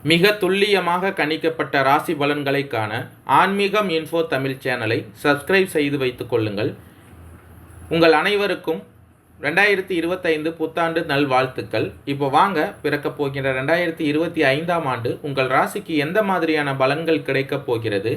மிக துல்லியமாக கணிக்கப்பட்ட ராசி பலன்களை காண ஆன்மீகம் இன்ஃபோ தமிழ் சேனலை சப்ஸ்கிரைப் செய்து வைத்துக் கொள்ளுங்கள். உங்கள் அனைவருக்கும் 2025 புத்தாண்டு நல்வாழ்த்துக்கள். இப்போ வாங்க பிறக்கப் போகின்ற 2025ஆம் ஆண்டு உங்கள் ராசிக்கு எந்த மாதிரியான பலன்கள் கிடைக்கப் போகிறது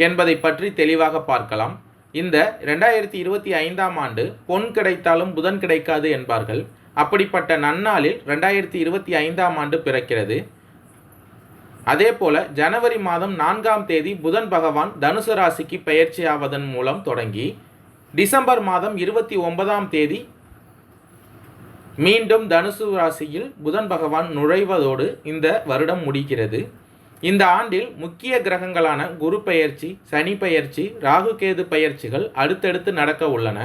என்பதை பற்றி தெளிவாக பார்க்கலாம். இந்த 2025ஆம் ஆண்டு பொன் கிடைத்தாலும் புதன் கிடைக்காது என்பார்கள். அப்படிப்பட்ட நன்னாளில் 2025ஆம் ஆண்டு பிறக்கிறது. அதே போல ஜனவரி மாதம் 4ஆம் தேதி புதன் பகவான் தனுசு ராசிக்கு பெயர்ச்சியாவதன் மூலம் தொடங்கி டிசம்பர் மாதம் 29ஆம் தேதி மீண்டும் தனுசு ராசியில் புதன் பகவான் நுழைவதோடு இந்த வருடம் முடிகிறது. இந்த ஆண்டில் முக்கிய கிரகங்களான குரு பெயர்ச்சி, சனி பெயர்ச்சி, ராகு கேது பெயர்ச்சிகள் அடுத்தடுத்து நடக்க உள்ளன.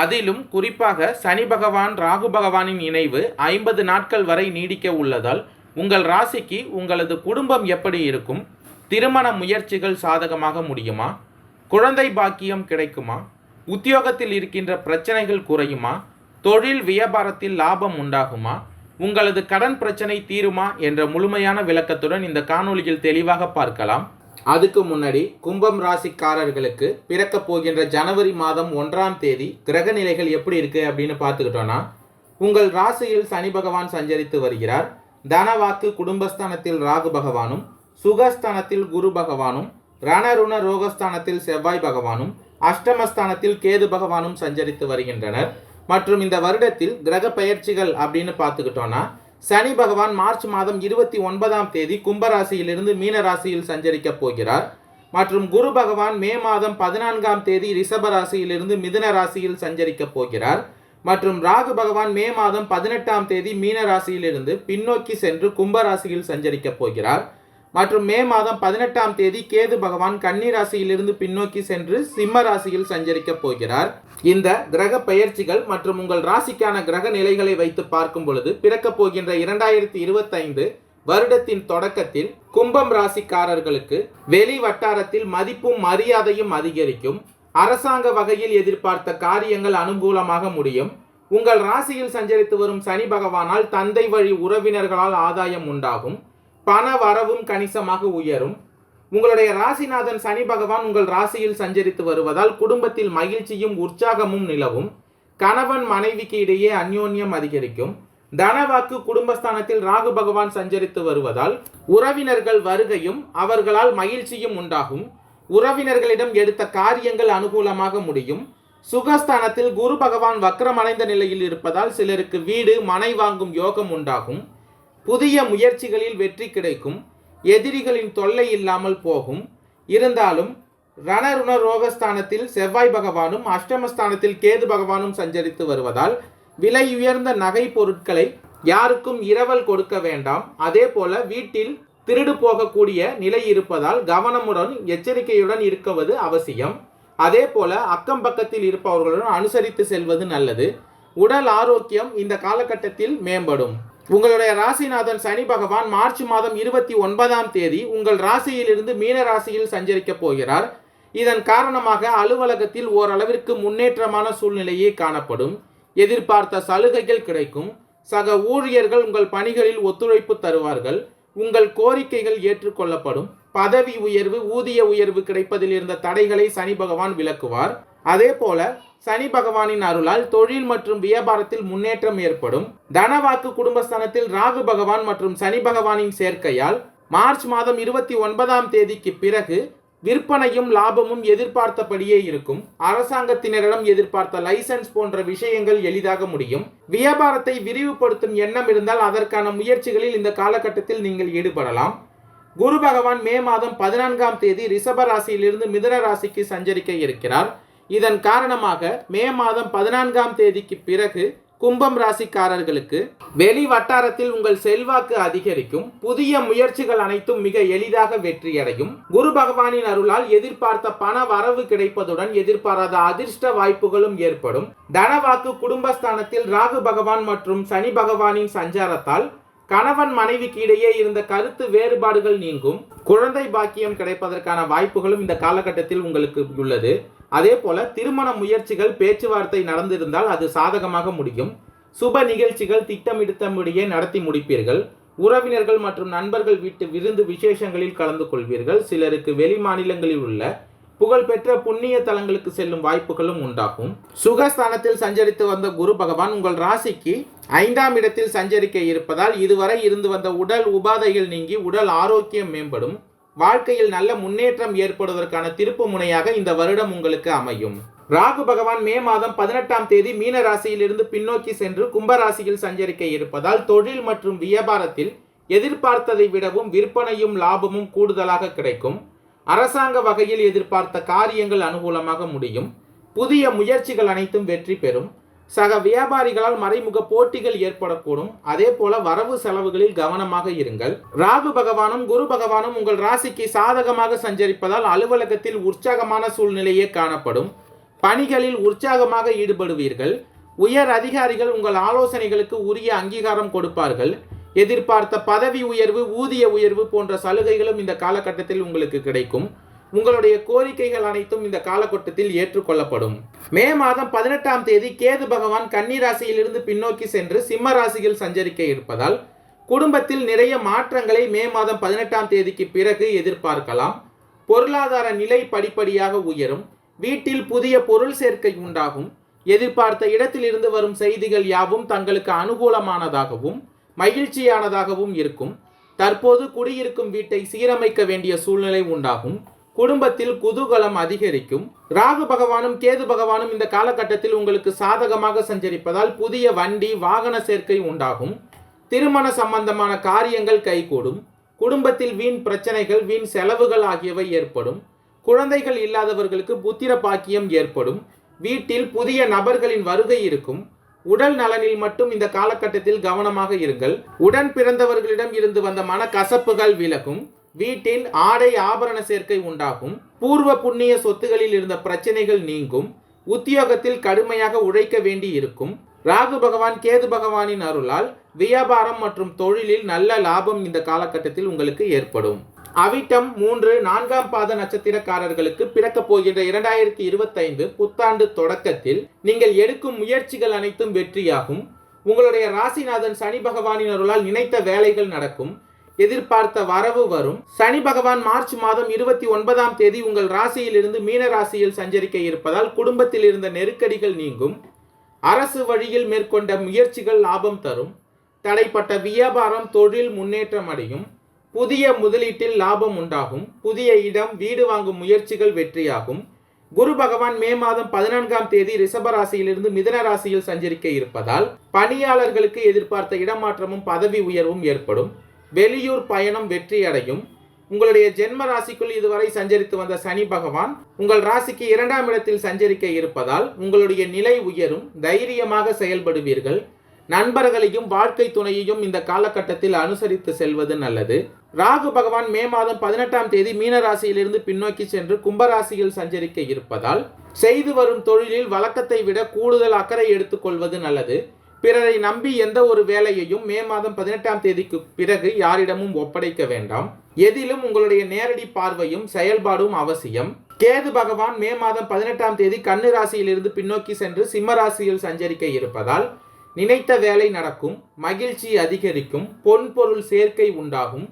அதிலும் குறிப்பாக சனி பகவான் ராகு பகவானின் இணைவு 50 நாட்கள் வரை நீடிக்க உள்ளதால் உங்கள் ராசிக்கு உங்களது குடும்பம் எப்படி இருக்கும்? திருமண முயற்சிகள் சாதகமாக முடியுமா? குழந்தை பாக்கியம் கிடைக்குமா? உத்தியோகத்தில் இருக்கின்ற பிரச்சனைகள் குறையுமா? தொழில் வியாபாரத்தில் லாபம் உண்டாகுமா? உங்களது கடன் பிரச்சனை தீருமா என்ற முழுமையான விளக்கத்துடன் இந்த காணொளியில் தெளிவாக பார்க்கலாம். அதுக்கு முன்னாடி கும்பம் ராசிக்காரர்களுக்கு பிறக்க போகின்ற ஜனவரி மாதம் 1ஆம் தேதி கிரக நிலைகள் எப்படி இருக்கு அப்படின்னு பார்த்துக்கிட்டோன்னா, உங்கள் ராசியில் சனி பகவான் சஞ்சரித்து வருகிறார். தனவாக்கு குடும்பஸ்தானத்தில் ராகு பகவானும், சுகஸ்தானத்தில் குரு பகவானும், ரணருண ரோகஸ்தானத்தில் செவ்வாய் பகவானும், அஷ்டமஸ்தானத்தில் கேது பகவானும் சஞ்சரித்து வருகின்றனர். மற்றும் இந்த வருடத்தில் கிரக பெயர்ச்சிகள் அப்படின்னு பார்த்துக்கிட்டோன்னா, சனி பகவான் மார்ச் மாதம் 29ஆம் தேதி கும்பராசியிலிருந்து மீன ராசியில் சஞ்சரிக்க போகிறார். மற்றும் குரு பகவான் மே மாதம் 14ஆம் தேதி ரிஷப ராசியிலிருந்து மிதுன ராசியில் சஞ்சரிக்க போகிறார். மற்றும் ராகு பகவான் மே மாதம் 18ஆம் தேதி மீன ராசியிலிருந்து பின்னோக்கி சென்று கும்பராசியில் சஞ்சரிக்க போகிறார். மற்றும் மே மாதம் 18ஆம் தேதி கேது பகவான் கன்னி ராசியிலிருந்து பின்னோக்கி சென்று சிம்ம ராசியில் சஞ்சரிக்க போகிறார். இந்த கிரக பெயர்ச்சிகள் மற்றும் உங்கள் ராசிக்கான கிரக நிலைகளை வைத்து பார்க்கும் பொழுது பிறக்க போகின்ற 2025 வருடத்தின் தொடக்கத்தில் கும்பம் ராசிக்காரர்களுக்கு வெளி வட்டாரத்தில் மதிப்பும் மரியாதையும் அதிகரிக்கும். அரசாங்க வகையில் எதிர்பார்த்த காரியங்கள் அனுகூலமாக முடியும். உங்கள் ராசியில் சஞ்சரித்து வரும் சனி பகவானால் தந்தை வழி உறவினர்களால் ஆதாயம் உண்டாகும். பண வரவும் கணிசமாக உயரும். உங்களுடைய ராசிநாதன் சனி பகவான் உங்கள் ராசியில் சஞ்சரித்து வருவதால் குடும்பத்தில் மகிழ்ச்சியும் உற்சாகமும் நிலவும். கணவன் மனைவிக்கு இடையே அந்யோன்யம் அதிகரிக்கும். தனவாக்கு குடும்பஸ்தானத்தில் ராகு பகவான் சஞ்சரித்து வருவதால் உறவினர்கள் வருகையும் அவர்களால் மகிழ்ச்சியும் உண்டாகும். உறவினர்களிடம் எடுத்த காரியங்கள் அனுகூலமாக முடியும். சுகஸ்தானத்தில் குரு பகவான் வக்ரமடைந்த நிலையில் இருப்பதால் சிலருக்கு வீடு மனை வாங்கும் யோகம் உண்டாகும். புதிய முயற்சிகளில் வெற்றி கிடைக்கும். எதிரிகளின் தொல்லை இல்லாமல் போகும். இருந்தாலும் ரணருண ரோகஸ்தானத்தில் செவ்வாய் பகவானும் அஷ்டமஸ்தானத்தில் கேது பகவானும் சஞ்சரித்து வருவதால் விலை உயர்ந்த நகை பொருட்களை யாருக்கும் இரவல் கொடுக்க வேண்டாம். அதே போல வீட்டில் திருடு போகக்கூடிய நிலை இருப்பதால் கவனமுடன் எச்சரிக்கையுடன் இருக்குவது அவசியம். அதே போல அக்கம் பக்கத்தில் இருப்பவர்களுடன் அனுசரித்து செல்வது நல்லது. உடல் ஆரோக்கியம் இந்த காலகட்டத்தில் மேம்படும். உங்களுடைய ராசிநாதன் சனி பகவான் மார்ச் மாதம் 29ஆம் தேதி உங்கள் ராசியிலிருந்து மீன ராசியில் சஞ்சரிக்க போகிறார். இதன் காரணமாக அலுவலகத்தில் ஓரளவிற்கு முன்னேற்றமான சூழ்நிலையே காணப்படும். எதிர்பார்த்த சலுகைகள் கிடைக்கும். சக ஊழியர்கள் உங்கள் பணிகளில் ஒத்துழைப்பு தருவார்கள். உங்கள் கோரிக்கைகள் ஏற்றுக்கொள்ளப்படும். பதவி உயர்வு, ஊதிய உயர்வு கிடைப்பதில் இருந்த தடைகளை சனி பகவான் விலக்குவார். அதே போல சனி பகவானின் அருளால் தொழில் மற்றும் வியாபாரத்தில் முன்னேற்றம் ஏற்படும். தனவாக்கு குடும்பஸ்தானத்தில் ராகு பகவான் மற்றும் சனி பகவானின் சேர்க்கையால் மார்ச் மாதம் 29ஆம் தேதிக்கு பிறகு விற்பனையும் லாபமும் எதிர்பார்த்தபடியே இருக்கும். அரசாங்கத்தினரிடம் எதிர்பார்த்த லைசன்ஸ் போன்ற விஷயங்கள் எளிதாக முடியும். வியாபாரத்தை விரிவுபடுத்தும் எண்ணம் இருந்தால் அதற்கான முயற்சிகளில் இந்த காலகட்டத்தில் நீங்கள் ஈடுபடலாம். குரு பகவான் மே மாதம் 14ஆம் தேதி ரிஷப ராசியிலிருந்து மிதுன ராசிக்கு சஞ்சரிக்க இருக்கிறார். இதன் காரணமாக மே மாதம் 14ஆம் தேதிக்கு பிறகு கும்பம் ராசிக்காரர்களுக்கு வெளி வட்டாரத்தில் உங்கள் செல்வாக்கு அதிகரிக்கும். புதிய முயற்சிகள் அனைத்தும் மிக எளிதாக வெற்றியடையும். குரு பகவானின் அருளால் எதிர்பார்த்த பண வரவு கிடைப்பதுடன் எதிர்பாராத அதிர்ஷ்ட வாய்ப்புகளும் ஏற்படும். தனவாக்கு குடும்பஸ்தானத்தில் ராகு பகவான் மற்றும் சனி பகவானின் சஞ்சாரத்தால் கணவன் மனைவிக்கு இடையே இருந்த கருத்து வேறுபாடுகள் நீங்கும். குழந்தை பாக்கியம் கிடைப்பதற்கான வாய்ப்புகளும் இந்த காலகட்டத்தில் உங்களுக்கு உள்ளது. அதே போல திருமண முயற்சிகள் பேச்சுவார்த்தை நடந்திருந்தால் அது சாதகமாக முடியும். சுப நிகழ்ச்சிகள் திட்டமிட்டபடியே நடத்தி முடிப்பீர்கள். உறவினர்கள் மற்றும் நண்பர்கள் வீட்டு விருந்து விசேஷங்களில் கலந்து கொள்வீர்கள். சிலருக்கு வெளி மாநிலங்களில் உள்ள புகழ்பெற்ற புண்ணிய தலங்களுக்கு செல்லும் வாய்ப்புகளும் உண்டாகும். சுகஸ்தானத்தில் சஞ்சரித்து வந்த குரு பகவான் உங்கள் ராசிக்கு 5ஆம் இடத்தில் சஞ்சரிக்க இருப்பதால் இதுவரை இருந்து வந்த உடல் உபாதைகள் நீங்கி உடல் ஆரோக்கியம் மேம்படும். வாழ்க்கையில் நல்ல முன்னேற்றம் ஏற்படுவதற்கான திருப்பு முனையாக இந்த வருடம் உங்களுக்கு அமையும். ராகு பகவான் மே மாதம் 18ஆம் தேதி மீன ராசியிலிருந்து பின்னோக்கி சென்று கும்பராசியில் சஞ்சரிக்க இருப்பதால் தொழில் மற்றும் வியாபாரத்தில் எதிர்பார்த்ததை விடவும் விற்பனையும் லாபமும் கூடுதலாக கிடைக்கும். அரசாங்க வகையில் எதிர்பார்த்த காரியங்கள் அனுகூலமாக முடியும். புதிய முயற்சிகள் அனைத்தும் வெற்றி பெறும். சக வியாபாரிகளால் மறைமுக போட்டிகள் ஏற்படக்கூடும். அதே போல வரவு செலவுகளில் கவனமாக இருங்கள். ராகு பகவானும் குரு பகவானும் உங்கள் ராசிக்கு சாதகமாக சஞ்சரிப்பதால் அலுவலகத்தில் உற்சாகமான சூழ்நிலையே காணப்படும். பணிகளில் உற்சாகமாக ஈடுபடுவீர்கள். உயர் அதிகாரிகள் உங்கள் ஆலோசனைகளுக்கு உரிய அங்கீகாரம் கொடுப்பார்கள். எதிர்பார்த்த பதவி உயர்வு, ஊதிய உயர்வு போன்ற சலுகைகளும் இந்த காலகட்டத்தில் உங்களுக்கு கிடைக்கும். உங்களுடைய கோரிக்கைகள் அனைத்தும் இந்த காலகட்டத்தில் ஏற்றுக்கொள்ளப்படும். மே மாதம் 18ஆம் தேதி கேது பகவான் கன்னி ராசியிலிருந்து பின்னோக்கி சென்று சிம்ம ராசியில் சஞ்சரிக்க இருப்பதால் குடும்பத்தில் நிறைய மாற்றங்களை மே மாதம் 18ஆம் தேதிக்கு பிறகு எதிர்பார்க்கலாம். பொருளாதார நிலை படிப்படியாக உயரும். வீட்டில் புதிய பொருள் சேர்க்கை உண்டாகும். எதிர்பார்த்த இடத்திலிருந்து வரும் செய்திகள் யாவும் தங்களுக்கு அனுகூலமானதாகவும் மகிழ்ச்சியானதாகவும் இருக்கும். தற்போது குடியிருக்கும் வீட்டை சீரமைக்க வேண்டிய சூழ்நிலை உண்டாகும். குடும்பத்தில் குதூகலம் அதிகரிக்கும். ராகு பகவானும் கேது பகவானும் இந்த காலகட்டத்தில் உங்களுக்கு சாதகமாக சஞ்சரிப்பதால் புதிய வண்டி வாகன சேர்க்கை உண்டாகும். திருமண சம்பந்தமான காரியங்கள் கைகூடும். குடும்பத்தில் வீண் பிரச்சனைகள், வீண் செலவுகள் ஆகியவை ஏற்படும். குழந்தைகள் இல்லாதவர்களுக்கு புத்திர பாக்கியம் ஏற்படும். வீட்டில் புதிய நபர்களின் வருகை இருக்கும். உடல் நலனில் மட்டும் இந்த காலகட்டத்தில் கவனமாக இருங்கள். உடன் பிறந்தவர்களிடம் இருந்து வந்த மன கசப்புகள் விலகும். வீட்டில் ஆடை ஆபரண சேர்க்கை உண்டாகும். பூர்வ புண்ணிய சொத்துகளில் இருந்த பிரச்சனைகள் நீங்கும். உத்தியோகத்தில் கடுமையாக உழைக்க வேண்டி இருக்கும். ராகு பகவான் கேது பகவானின் அருளால் வியாபாரம் மற்றும் தொழிலில் நல்ல லாபம் இந்த காலகட்டத்தில் உங்களுக்கு ஏற்படும். அவிட்டம் 3, 4ஆம் பாத நட்சத்திரக்காரர்களுக்கு பிறக்க போகின்ற 2025 புத்தாண்டு தொடக்கத்தில் நீங்கள் எடுக்கும் முயற்சிகள் அனைத்தும் வெற்றியாகும். உங்களுடைய ராசிநாதன் சனி பகவானின் அருளால் நினைத்த வேலைகள் நடக்கும். எதிர்பார்த்த வரவு வரும். சனி பகவான் மார்ச் மாதம் 29ஆம் தேதி உங்கள் ராசியிலிருந்து மீன ராசியில் சஞ்சரிக்க இருப்பதால் குடும்பத்தில் இருந்த நெருக்கடிகள் நீங்கும். அரசு வழியில் மேற்கொண்ட முயற்சிகள் லாபம் தரும். தடைப்பட்ட வியாபாரம், தொழில் முன்னேற்றம் அடையும். புதிய முதலீட்டில் லாபம் உண்டாகும். புதிய இடம், வீடு வாங்கும் முயற்சிகள் வெற்றியாகும். குரு பகவான் மே மாதம் 14ஆம் தேதி ரிஷப ராசியிலிருந்து மிதுன ராசியில் சஞ்சரிக்க இருப்பதால் பணியாளர்களுக்கு எதிர்பார்த்த இடமாற்றமும் பதவி உயர்வும் ஏற்படும். வெளியூர் பயணம் வெற்றி அடையும். உங்களுடைய ஜென்ம ராசிக்குள் இதுவரை சஞ்சரித்து வந்த சனி பகவான் உங்கள் ராசிக்கு 2ஆம் இடத்தில் சஞ்சரிக்க இருப்பதால் உங்களுடைய நிலை உயரும். தைரியமாக செயல்படுவீர்கள். நண்பர்களையும் வாழ்க்கை துணையையும் இந்த காலகட்டத்தில் அனுசரித்து செல்வது நல்லது. ராகு பகவான் மே மாதம் 18ஆம் தேதி மீன ராசியிலிருந்து பின்னோக்கி சென்று கும்பராசியில் சஞ்சரிக்க இருப்பதால் செய்து வரும் தொழிலில் வழக்கத்தை விட கூடுதல் அக்கறை எடுத்துக்கொள்வது நல்லது. பிறரை நம்பி எந்த ஒரு வேலையையும் மே மாதம் 18ஆம் தேதிக்கு பிறகு யாரிடமும் ஒப்படைக்க வேண்டாம். எதிலும் உங்களுடைய நேரடி பார்வையும் செயல்பாடும் அவசியம். கேது பகவான் மே மாதம் 18ஆம் தேதி கன்னி ராசியிலிருந்து பின்னோக்கி சென்று சிம்ம ராசியில் சஞ்சரிக்க இருப்பதால் நினைத்த வேலை நடக்கும். மகிழ்ச்சி அதிகரிக்கும். பொன் பொருள் சேர்க்கை உண்டாகும்.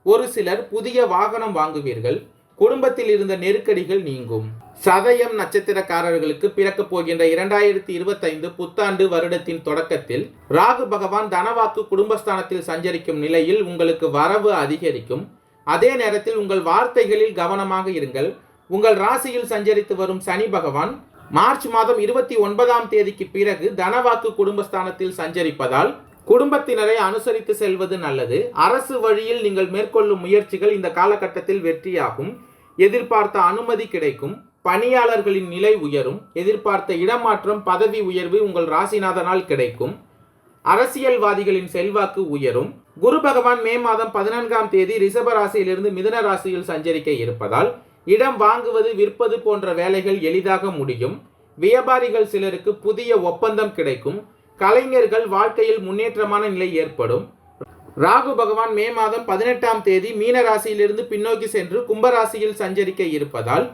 ஒரு சிலர் புதிய வாகனம் வாங்குவீர்கள். குடும்பத்தில் இருந்த நெருக்கடிகள் நீங்கும். சதயம் நட்சத்திரக்காரர்களுக்கு பிறக்க போகின்ற 2025 புத்தாண்டு வருடத்தின் தொடக்கத்தில் ராகு பகவான் தனவாக்கு குடும்பஸ்தானத்தில் சஞ்சரிக்கும் நிலையில் உங்களுக்கு வரவு அதிகரிக்கும். அதே நேரத்தில் உங்கள் வார்த்தைகளில் கவனமாக இருங்கள். உங்கள் ராசியில் சஞ்சரித்து வரும் சனி பகவான் மார்ச் மாதம் 29ஆம் தேதிக்கு பிறகு தனவாக்கு குடும்பஸ்தானத்தில் சஞ்சரிப்பதால் குடும்பத்தினரை அனுசரித்து செல்வது நல்லது. அரசு வழியில் நீங்கள் மேற்கொள்ளும் முயற்சிகள் இந்த காலகட்டத்தில் வெற்றியாகும். எதிர்பார்த்த அனுமதி கிடைக்கும். பணியாளர்களின் நிலை உயரும். எதிர்பார்த்த இடமாற்றம், பதவி உயர்வு உங்கள் ராசிநாதனால் கிடைக்கும். அரசியல்வாதிகளின் செல்வாக்கு உயரும். குரு பகவான் மே மாதம் 14ஆம் தேதி ரிஷப ராசியிலிருந்து மிதுன ராசியில் சஞ்சரிக்க இருப்பதால் இடம் வாங்குவது, விற்பது போன்ற வேலைகள் எளிதாக முடியும். வியாபாரிகள் சிலருக்கு புதிய ஒப்பந்தம் கிடைக்கும். கலைஞர்கள் வாழ்க்கையில் முன்னேற்றமான நிலை ஏற்படும். ராகு பகவான் மே மாதம் 18ஆம் தேதி மீன ராசியிலிருந்து பின்னோக்கி சென்று கும்பராசியில் சஞ்சரிக்க இருப்பதால்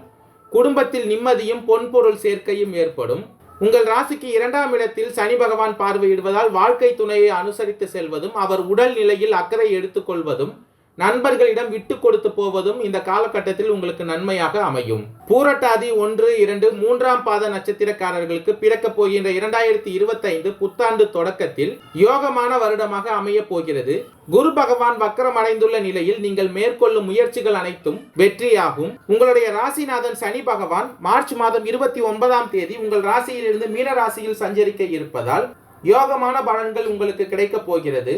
குடும்பத்தில் நிம்மதியும் பொன்பொருள் சேர்க்கையும் ஏற்படும். உங்கள் ராசிக்கு 2ஆம் இடத்தில் சனி பகவான் பார்வையிடுவதால் வாழ்க்கை துணையை அனுசரித்து செல்வதும் அவர் உடல் நிலையில் அக்கறை எடுத்துக்கொள்வதும் நண்பர்களிடம் விட்டு கொடுத்து போவதும் இந்த காலகட்டத்தில் உங்களுக்கு நன்மையாக அமையும். பூரட்டாதி 1, 2, 3ஆம் பாத நட்சத்திரக்காரர்களுக்கு பிறக்கப் போகின்ற 2025 புத்தாண்டு தொடக்கத்தில் யோகமான வருடமாக அமைய போகிறது. குரு பகவான் வக்கரம் அடைந்துள்ள நிலையில் நீங்கள் மேற்கொள்ளும் முயற்சிகள் அனைத்தும் வெற்றியாகும். உங்களுடைய ராசிநாதன் சனி பகவான் மார்ச் மாதம் 29ஆம் தேதி உங்கள் ராசியிலிருந்து மீன ராசியில் சஞ்சரிக்க இருப்பதால் யோகமான பலன்கள் உங்களுக்கு கிடைக்கப் போகிறது.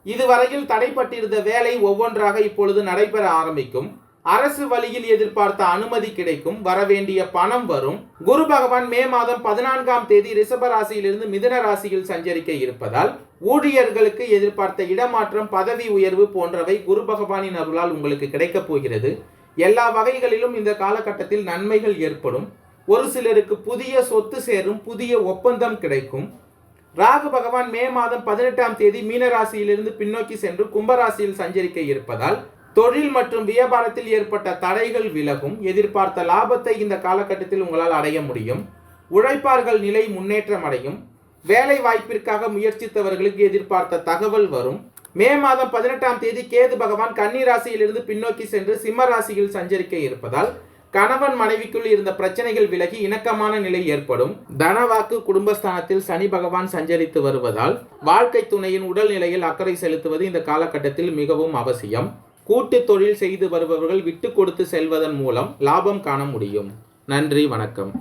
இதுவரையில் தடைப்பட்டிருந்த வேலை ஒவ்வொன்றாக இப்பொழுது நடைபெற ஆரம்பிக்கும். அரசு வழியில் எதிர்பார்த்த அனுமதி கிடைக்கும். வரவேண்டிய பணம் வரும். குரு பகவான் மே மாதம் 14ஆம் தேதி ரிஷப ராசியிலிருந்து மிதுன ராசியில் சஞ்சரிக்க இருப்பதால் ஊழியர்களுக்கு எதிர்பார்த்த இடமாற்றம், பதவி உயர்வு போன்றவை குரு பகவானின் அருளால் உங்களுக்கு கிடைக்கப் போகிறது. எல்லா வகைகளிலும் இந்த காலகட்டத்தில் நன்மைகள் ஏற்படும். ஒரு சிலருக்கு புதிய சொத்து சேரும், புதிய ஒப்பந்தம் கிடைக்கும். ராகு பகவான் மே மாதம் 18ஆம் தேதி மீனராசியிலிருந்து பின்னோக்கி சென்று கும்பராசியில் சஞ்சரிக்க இருப்பதால் தொழில் மற்றும் வியாபாரத்தில் ஏற்பட்ட தடைகள் விலகும். எதிர்பார்த்த லாபத்தை இந்த காலகட்டத்தில் உங்களால் அடைய முடியும். உழைப்பார்கள் நிலை முன்னேற்றம் அடையும். வேலை வாய்ப்பிற்காக முயற்சித்தவர்களுக்கு எதிர்பார்த்த தகவல் வரும். மே மாதம் 18ஆம் தேதி கேது பகவான் கன்னி ராசியிலிருந்து பின்னோக்கி சென்று சிம்ம ராசியில் சஞ்சரிக்க இருப்பதால் கணவன் மனைவிக்குள் இருந்த பிரச்சனைகள் விலகி இணக்கமான நிலை ஏற்படும். தனவாக்கு குடும்பஸ்தானத்தில் சனி பகவான் சஞ்சரித்து வருவதால் வாழ்க்கை துணையின் உடல் நிலையில் அக்கறை செலுத்துவது இந்த காலகட்டத்தில் மிகவும் அவசியம். கூட்டு தொழில் செய்து வருபவர்கள் விட்டு கொடுத்து செல்வதன் மூலம் லாபம் காண முடியும். நன்றி, வணக்கம்.